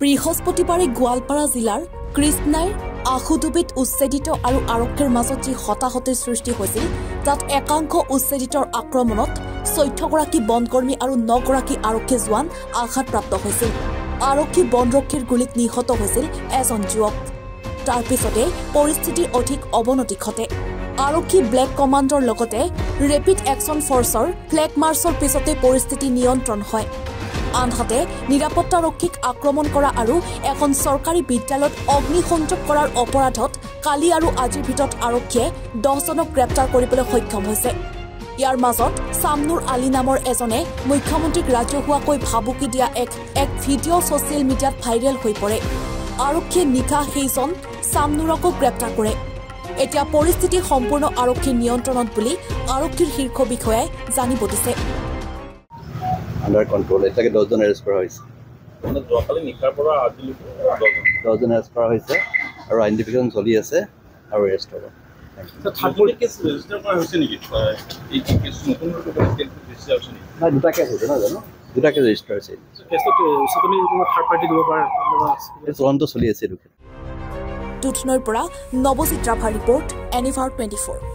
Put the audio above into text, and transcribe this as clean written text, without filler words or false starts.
বৃহস্পতিবাৰে গোৱালপাৰা জিলাৰ কৃষ্ণাইৰ আশুডুবিত উচ্ছেদিত আৰু আৰক্ষীৰ মাজত যি হতাহতিৰ সৃষ্টি হৈছিল তাত একাংশ উচ্ছেদিতৰ আক্ৰমণত 14গৰাকী বনকৰ্মী আৰু 9গৰাকী আৰক্ষী জোৱান আঘাতপ্ৰাপ্ত হৈছিল। আৰক্ষী বনৰক্ষীৰ গুলীত নিহত হৈছিল এজন যুৱক। তাৰ পিছতে পৰিস্থিতিৰ অধিক অৱনতি ঘটে। আৰক্ষী ব্লেক কমাণ্ডৰ লগতে ৰেপিড একশ্যন ফৰ্চৰ ফ্লেগ মাৰ্চৰ পিছতে পৰিস্থিতি নিয়ন্ত্ৰণ হয়। আনহাতে নিৰাপত্তাৰক্ষীক আক্ৰমণ কৰা আৰু এখন চৰকাৰী বিদ্যালয়ত অগ্নিসংযোগ কৰাৰ অপৰাধত কালি আৰু আজিৰ ভিতৰত আৰক্ষীয়ে 10জনক গ্ৰেপ্তাৰ কৰিবলৈ সক্ষম হৈছে। ইয়াৰ মাজত চামনুৰ আলী নামৰ এজনে মুখ্যমন্ত্ৰীক ৰাজহুৱাকৈ ভাবুকি দিয়া এক ভিডিঅ' ছ'চিয়েল মিডিয়াত ভাইৰেল হৈ পৰে। আৰক্ষীয়ে নিশা সেইজন চামনুৰকো গ্ৰেপ্তাৰ কৰে। এতিয়া পৰিস্থিতি সম্পূৰ্ণ আৰক্ষীৰ নিয়ন্ত্ৰণত বুলি আৰক্ষীৰ শীৰ্ষ বিষয়াই জানিব দিছে। Under control. It's like a dozen arrests per house. On the locally Nikar Pora, 10 arrests per house. Our identification solely as a arrest. The 30 case registered by Hosseini. Each case is not registered. No, two cases, no? Two cases registered. So, case to third party do it's one to solely as a Tutnoir Pora, Novositra report, NFR 24.